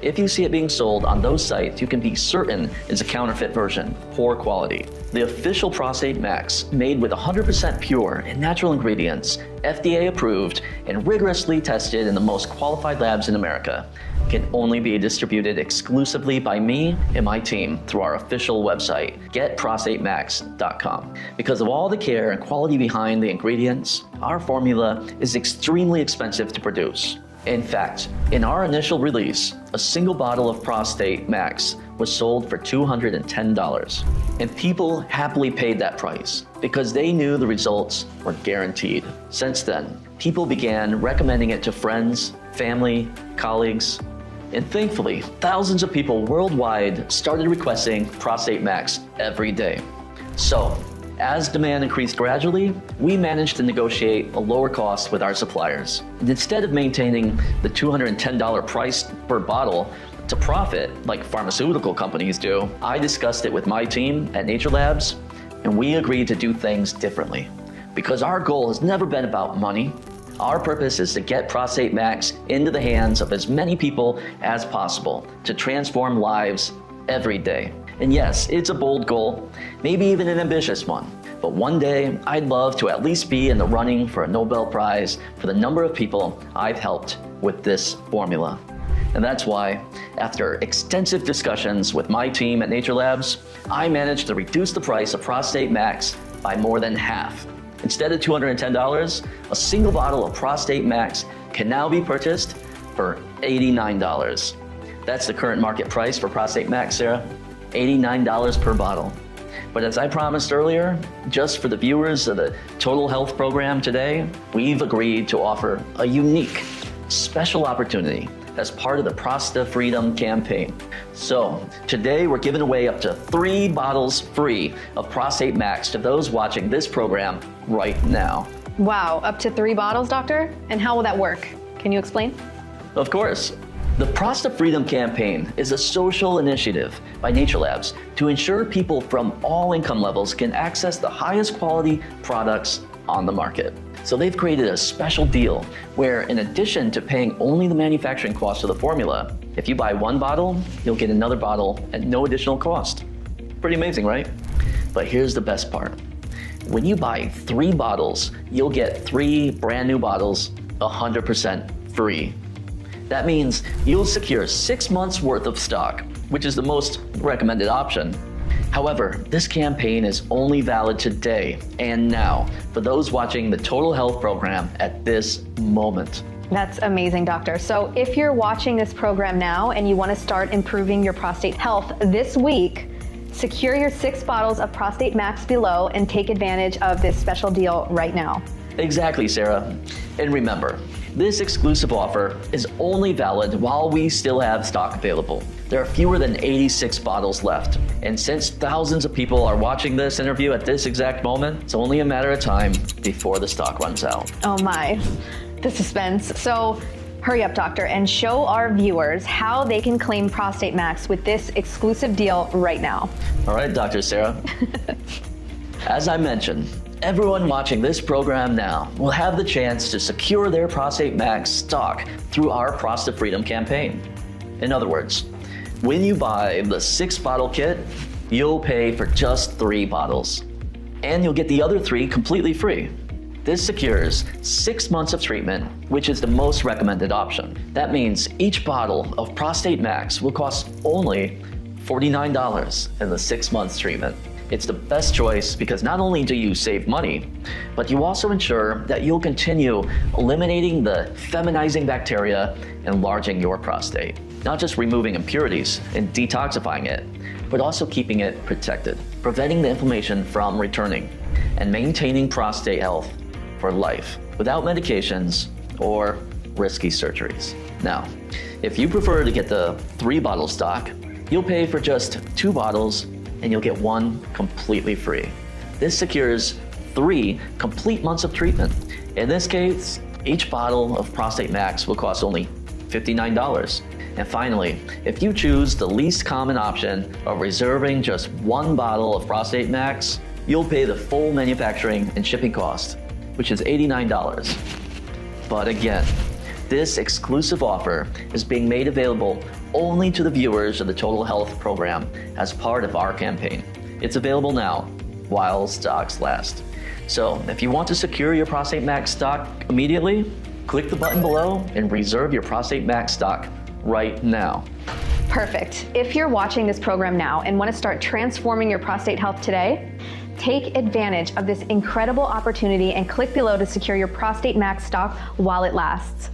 If you see it being sold on those sites, you can be certain it's a counterfeit version, poor quality. The official Prostate Max, made with 100% pure and natural ingredients, FDA approved, and rigorously tested in the most qualified labs in America, can only be distributed exclusively by me and my team through our official website, getprostatemax.com. Because of all the care and quality behind the ingredients, our formula is extremely expensive to produce. In fact, in our initial release, a single bottle of Prostate Max was sold for $210. And people happily paid that price because they knew the results were guaranteed. Since then, people began recommending it to friends, family, colleagues, and thankfully, thousands of people worldwide started requesting Prostate Max every day. So, as demand increased gradually, we managed to negotiate a lower cost with our suppliers. And instead of maintaining the $210 price per bottle to profit like pharmaceutical companies do, I discussed it with my team at Nature Labs, and we agreed to do things differently. Because our goal has never been about money. Our purpose is to get Prostate Max into the hands of as many people as possible to transform lives every day. And yes, it's a bold goal, maybe even an ambitious one. But one day, I'd love to at least be in the running for a Nobel Prize for the number of people I've helped with this formula. And that's why, after extensive discussions with my team at Nature Labs, I managed to reduce the price of Prostate Max by more than half. Instead of $210, a single bottle of Prostate Max can now be purchased for $89. That's the current market price for Prostate Max, Sarah. $89 per bottle. But as I promised earlier, just for the viewers of the Total Health program today, we've agreed to offer a unique, special opportunity as part of the Prostate Freedom campaign. So today we're giving away up to 3 bottles free of Prostate Max to those watching this program right now. Wow, up to 3 bottles, doctor? And how will that work? Can you explain? Of course. The Prostate Freedom campaign is a social initiative by Nature Labs to ensure people from all income levels can access the highest quality products on the market. So they've created a special deal where, in addition to paying only the manufacturing cost of the formula, if you buy 1 bottle, you'll get another bottle at no additional cost. Pretty amazing, right? But here's the best part. When you buy 3 bottles, you'll get 3 brand new bottles 100% free. That means you'll secure 6 months worth of stock, which is the most recommended option. However, this campaign is only valid today and now for those watching the Total Health program at this moment. That's amazing, doctor. So if you're watching this program now and you want to start improving your prostate health this week, secure your 6 bottles of Prostate Max below and take advantage of this special deal right now. Exactly, Sarah. And remember, this exclusive offer is only valid while we still have stock available. There are fewer than 86 bottles left. And since thousands of people are watching this interview at this exact moment, it's only a matter of time before the stock runs out. Oh my, the suspense. So hurry up, doctor, and show our viewers how they can claim Prostate Max with this exclusive deal right now. All right, Dr. Sarah. As I mentioned, everyone watching this program now will have the chance to secure their Prostate Max stock through our Prostate Freedom campaign. In other words, when you buy the 6-bottle kit, you'll pay for just 3 bottles, and you'll get the other 3 completely free. This secures 6 months of treatment, which is the most recommended option. That means each bottle of Prostate Max will cost only $49 in the 6 months treatment. It's the best choice because not only do you save money, but you also ensure that you'll continue eliminating the feminizing bacteria, enlarging your prostate. Not just removing impurities and detoxifying it, but also keeping it protected, preventing the inflammation from returning, and maintaining prostate health for life without medications or risky surgeries. Now, if you prefer to get the 3-bottle stock, you'll pay for just 2 bottles and you'll get 1 completely free. This secures 3 complete months of treatment. In this case, each bottle of Prostate Max will cost only $59. And finally, if you choose the least common option of reserving just 1 bottle of Prostate Max, you'll pay the full manufacturing and shipping cost, which is $89. But again, this exclusive offer is being made available only to the viewers of the Total Health program as part of our campaign. It's available now while stocks last. So if you want to secure your Prostate Max stock immediately, click the button below and reserve your Prostate Max stock right now. Perfect. If you're watching this program now and want to start transforming your prostate health today, take advantage of this incredible opportunity and click below to secure your Prostate Max stock while it lasts.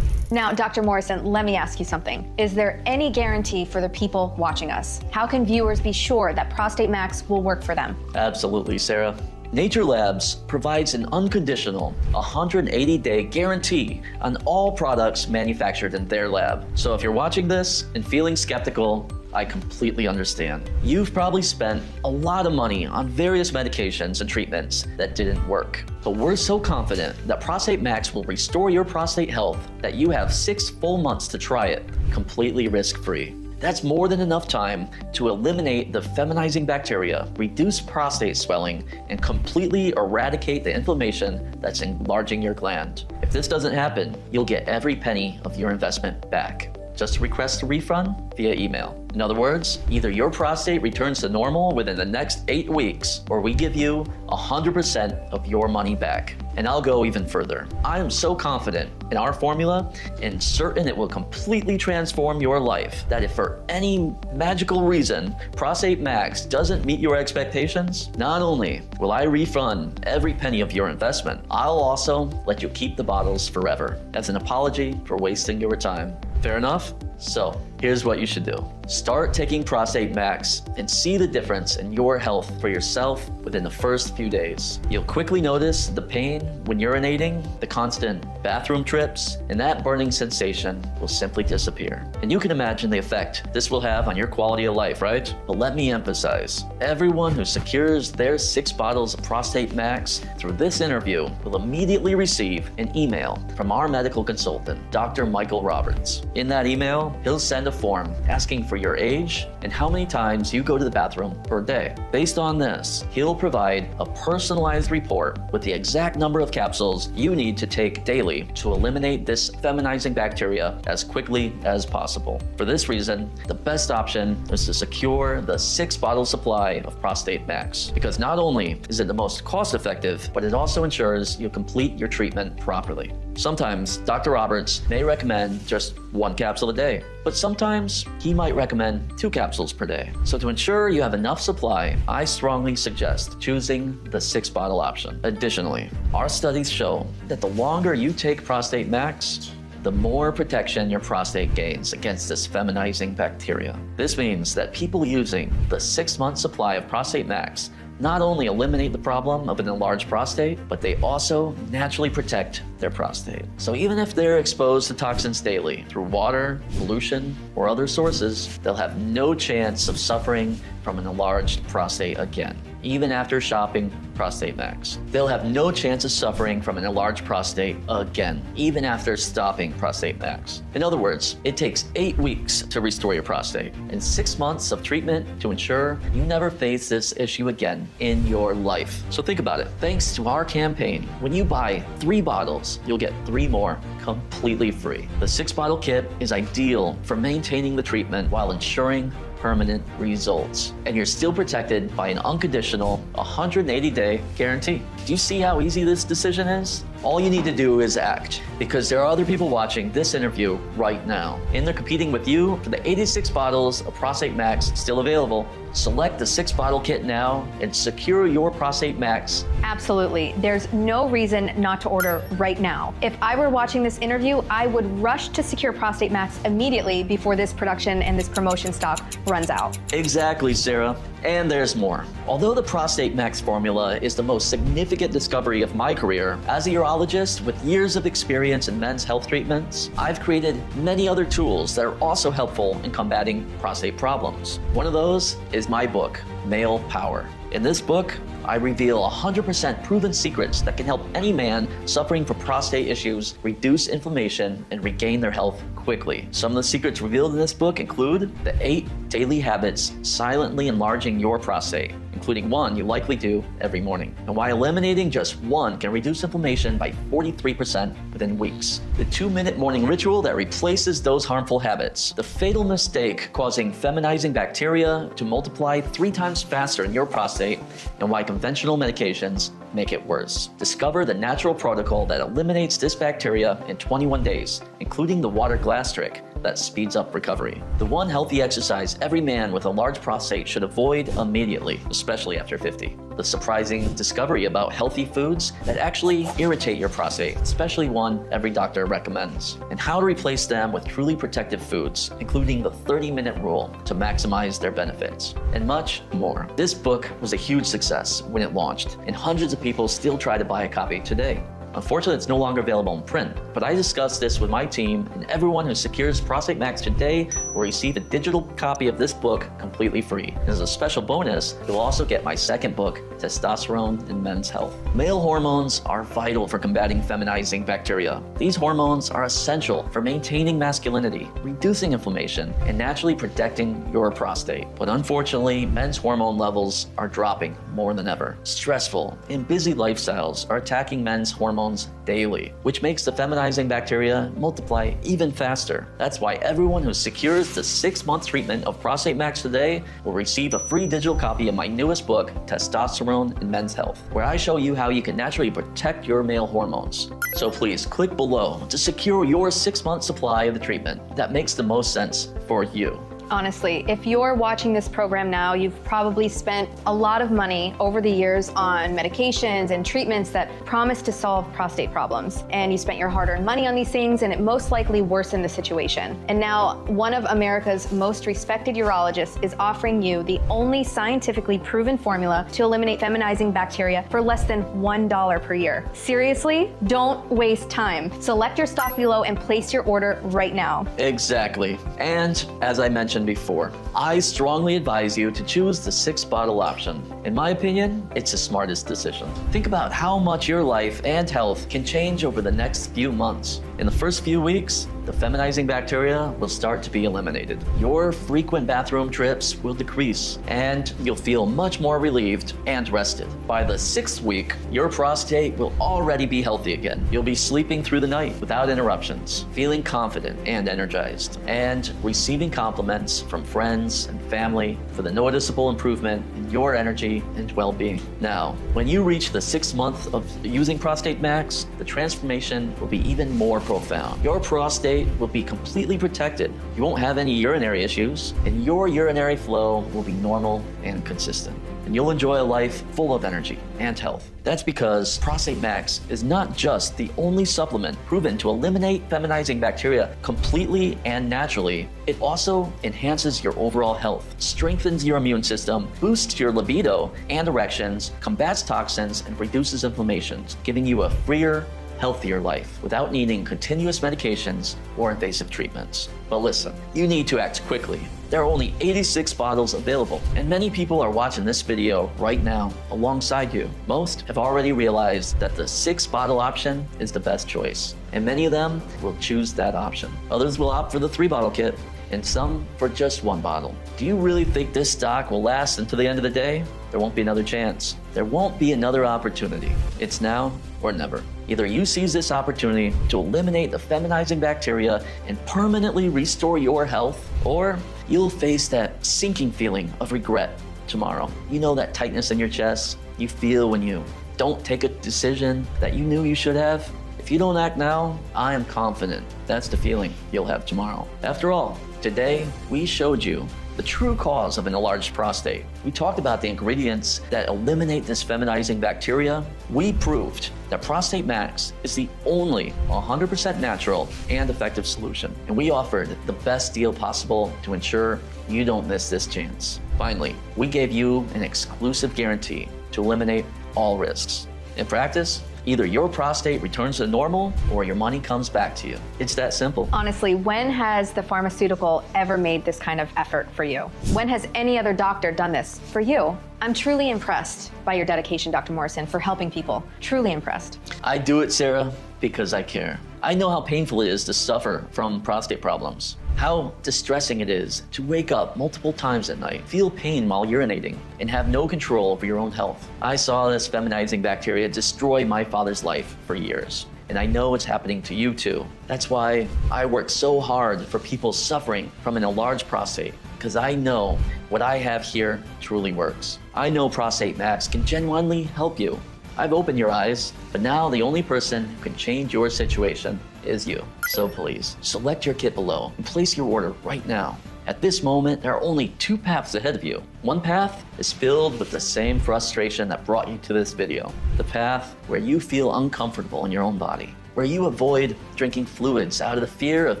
Now, Dr. Morrison, let me ask you something. Is there any guarantee for the people watching us? How can viewers be sure that Prostate Max will work for them? Absolutely, Sarah. Nature Labs provides an unconditional 180-day guarantee on all products manufactured in their lab. So if you're watching this and feeling skeptical, I completely understand. You've probably spent a lot of money on various medications and treatments that didn't work. But we're so confident that Prostate Max will restore your prostate health that you have 6 full months to try it completely risk-free. That's more than enough time to eliminate the feminizing bacteria, reduce prostate swelling, and completely eradicate the inflammation that's enlarging your gland. If this doesn't happen, you'll get every penny of your investment back. Just request a refund via email. In other words, either your prostate returns to normal within the next 8 weeks, or we give you 100% of your money back. And I'll go even further. I am so confident in our formula and certain it will completely transform your life that if for any magical reason Prostate Max doesn't meet your expectations, not only will I refund every penny of your investment, I'll also let you keep the bottles forever as an apology for wasting your time. Fair enough? So, here's what you should do. Start taking Prostate Max and see the difference in your health for yourself within the first few days. You'll quickly notice the pain when urinating, the constant bathroom trips, and that burning sensation will simply disappear. And you can imagine the effect this will have on your quality of life, right? But let me emphasize, everyone who secures their 6 bottles of Prostate Max through this interview will immediately receive an email from our medical consultant, Dr. Michael Roberts. In that email, he'll send a form asking for your age and how many times you go to the bathroom per day. Based on this, he'll provide a personalized report with the exact number of capsules you need to take daily to eliminate this feminizing bacteria as quickly as possible. For this reason, the best option is to secure the 6-bottle supply of Prostate Max, because not only is it the most cost-effective, but it also ensures you complete your treatment properly. Sometimes Dr. Roberts may recommend just 1 capsule a day, but sometimes he might recommend 2 capsules per day. So to ensure you have enough supply, I strongly suggest choosing the 6-bottle option. Additionally, our studies show that the longer you take Prostate Max, the more protection your prostate gains against this feminizing bacteria. This means that people using the 6-month supply of Prostate Max not only eliminate the problem of an enlarged prostate, but they also naturally protect their prostate. So even if they're exposed to toxins daily through water, pollution, or other sources, they'll have no chance of suffering from an enlarged prostate again, even after shopping Prostate Max. They'll have no chance of suffering from an enlarged prostate again, even after stopping Prostate Max. In other words, it takes 8 weeks to restore your prostate and 6 months of treatment to ensure you never face this issue again in your life. So think about it. Thanks to our campaign, when you buy 3 bottles, you'll get 3 more completely free. The 6-bottle kit is ideal for maintaining the treatment while ensuring permanent results. And you're still protected by an unconditional 180-day guarantee. Do you see how easy this decision is? All you need to do is act, because there are other people watching this interview right now, and they're competing with you for the 86 bottles of Prostate Max still available. Select the 6-bottle kit now and secure your Prostate Max. Absolutely. There's no reason not to order right now. If I were watching this interview, I would rush to secure Prostate Max immediately before this production and this promotion stock runs out. Exactly, Sarah. And there's more. Although the Prostate Max formula is the most significant discovery of my career, as a urologist with years of experience in men's health treatments, I've created many other tools that are also helpful in combating prostate problems. One of those is my book, Male Power. In this book, I reveal 100% proven secrets that can help any man suffering from prostate issues reduce inflammation and regain their health quickly. Some of the secrets revealed in this book include the 8 daily habits silently enlarging your prostate, including one you likely do every morning, and why eliminating just one can reduce inflammation by 43% within weeks. The 2-minute morning ritual that replaces those harmful habits. The fatal mistake causing feminizing bacteria to multiply 3 times faster in your prostate, and why conventional medications make it worse. Discover the natural protocol that eliminates this bacteria in 21 days, including the water glass trick that speeds up recovery. The one healthy exercise every man with a large prostate should avoid immediately, especially after 50. The surprising discovery about healthy foods that actually irritate your prostate, especially one every doctor recommends. And how to replace them with truly protective foods, including the 30-minute rule to maximize their benefits. And much more. This book was a huge success when it launched, and hundreds of people still try to buy a copy today. Unfortunately, it's no longer available in print, but I discussed this with my team, and everyone who secures Prostate Max today will receive a digital copy of this book completely free. And as a special bonus, you'll also get my second book, Testosterone in Men's Health. Male hormones are vital for combating feminizing bacteria. These hormones are essential for maintaining masculinity, reducing inflammation, and naturally protecting your prostate. But unfortunately, men's hormone levels are dropping more than ever. Stressful and busy lifestyles are attacking men's hormones daily, which makes the feminizing bacteria multiply even faster. That's why everyone who secures the 6-month treatment of Prostate Max today will receive a free digital copy of my newest book, Testosterone in Men's Health, where I show you how you can naturally protect your male hormones. So please click below to secure your 6-month supply of the treatment that makes the most sense for you. Honestly, if you're watching this program now, you've probably spent a lot of money over the years on medications and treatments that promise to solve prostate problems. And you spent your hard-earned money on these things, and it most likely worsened the situation. And now, one of America's most respected urologists is offering you the only scientifically proven formula to eliminate feminizing bacteria for less than $1 per year. Seriously? Don't waste time. Select your stock below and place your order right now. Exactly. And as I mentioned before, I strongly advise you to choose the 6-bottle option. In my opinion, it's the smartest decision. Think about how much your life and health can change over the next few months. In the first few weeks, the feminizing bacteria will start to be eliminated. Your frequent bathroom trips will decrease, and you'll feel much more relieved and rested. By the 6th week, your prostate will already be healthy again. You'll be sleeping through the night without interruptions, feeling confident and energized, and receiving compliments from friends and family for the noticeable improvement in your energy and well-being. Now, when you reach the 6th month of using Prostate Max, the transformation will be even more profound. Your prostate will be completely protected. You won't have any urinary issues, and your urinary flow will be normal and consistent. And you'll enjoy a life full of energy and health. That's because Prostate Max is not just the only supplement proven to eliminate feminizing bacteria completely and naturally, it also enhances your overall health, strengthens your immune system, boosts your libido and erections, combats toxins, and reduces inflammations, giving you a freer, healthier life without needing continuous medications or invasive treatments. But listen, you need to act quickly. There are only 86 bottles available, and many people are watching this video right now alongside you. Most have already realized that the 6-bottle option is the best choice, and many of them will choose that option. Others will opt for the 3-bottle kit, and some for just 1 bottle. Do you really think this stock will last until the end of the day? There won't be another chance. There won't be another opportunity. It's now or never. Either you seize this opportunity to eliminate the feminizing bacteria and permanently restore your health, or you'll face that sinking feeling of regret tomorrow. You know that tightness in your chest you feel when you don't take a decision that you knew you should have? If you don't act now, I am confident that's the feeling you'll have tomorrow. After all, today we showed you the true cause of an enlarged prostate. We talked about the ingredients that eliminate this feminizing bacteria. We proved that Prostate Max is the only 100% natural and effective solution. And we offered the best deal possible to ensure you don't miss this chance. Finally, we gave you an exclusive guarantee to eliminate all risks. In practice, either your prostate returns to normal or your money comes back to you. It's that simple. Honestly, when has the pharmaceutical ever made this kind of effort for you? When has any other doctor done this for you? I'm truly impressed by your dedication, Dr. Morrison, for helping people. Truly impressed. I do it, Sarah, because I care. I know how painful it is to suffer from prostate problems, how distressing it is to wake up multiple times at night, feel pain while urinating, and have no control over your own health. I saw this feminizing bacteria destroy my father's life for years, and I know it's happening to you too. That's why I work so hard for people suffering from an enlarged prostate, because I know what I have here truly works. I know Prostate Max can genuinely help you. I've opened your eyes, but now the only person who can change your situation is you. So please, select your kit below and place your order right now. At this moment, there are only 2 paths ahead of you. One path is filled with the same frustration that brought you to this video. The path where you feel uncomfortable in your own body, where you avoid drinking fluids out of the fear of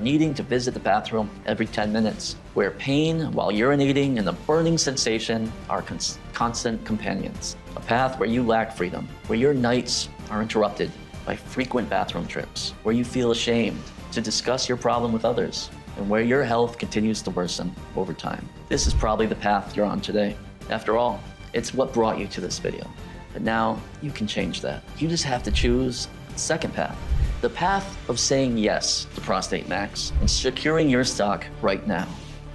needing to visit the bathroom every 10 minutes, where pain while urinating and the burning sensation are constant companions. A path where you lack freedom, where your nights are interrupted by frequent bathroom trips, where you feel ashamed to discuss your problem with others, and where your health continues to worsen over time. This is probably the path you're on today. After all, it's what brought you to this video. But now you can change that. You just have to choose the second path. The path of saying yes to Prostate Max and securing your stock right now.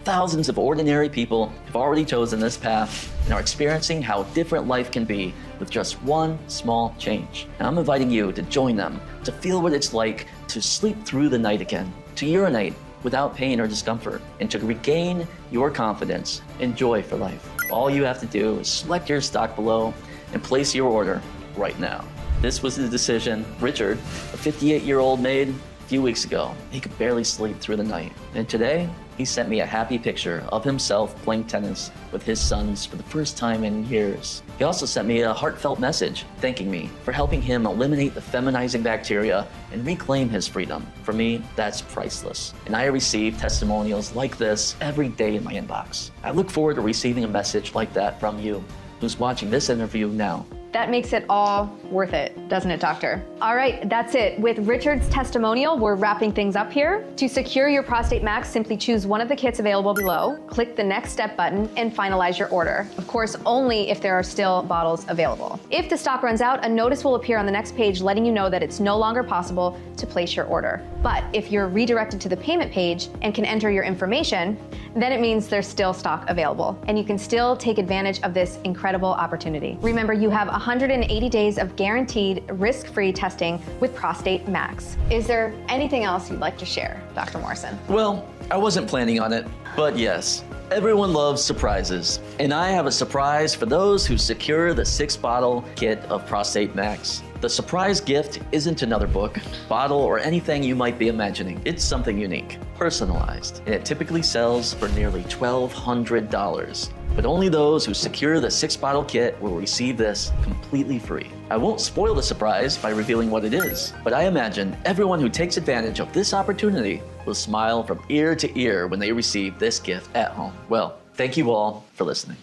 Thousands of ordinary people have already chosen this path and are experiencing how different life can be with just one small change. And I'm inviting you to join them, to feel what it's like to sleep through the night again, to urinate without pain or discomfort, and to regain your confidence and joy for life. All you have to do is select your stock below and place your order right now. This was the decision Richard, a 58-year-old, made a few weeks ago. He could barely sleep through the night. And today, he sent me a happy picture of himself playing tennis with his sons for the first time in years. He also sent me a heartfelt message thanking me for helping him eliminate the feminizing bacteria and reclaim his freedom. For me, that's priceless. And I receive testimonials like this every day in my inbox. I look forward to receiving a message like that from you who's watching this interview now. That makes it all worth it, doesn't it, Doctor? All right, that's it. With Richard's testimonial, we're wrapping things up here. To secure your Prostate Max, simply choose one of the kits available below, click the Next Step button, and finalize your order. Of course, only if there are still bottles available. If the stock runs out, a notice will appear on the next page letting you know that it's no longer possible to place your order. But if you're redirected to the payment page and can enter your information, then it means there's still stock available, and you can still take advantage of this incredible opportunity. Remember, you have 180 days of guaranteed risk-free testing with Prostate Max. Is there anything else you'd like to share, Dr. Morrison? Well, I wasn't planning on it, but yes, everyone loves surprises. And I have a surprise for those who secure the 6-bottle kit of Prostate Max. The surprise gift isn't another book, bottle, or anything you might be imagining. It's something unique, personalized, and it typically sells for nearly $1,200. But only those who secure the 6-bottle kit will receive this completely free. I won't spoil the surprise by revealing what it is, but I imagine everyone who takes advantage of this opportunity will smile from ear to ear when they receive this gift at home. Well, thank you all for listening.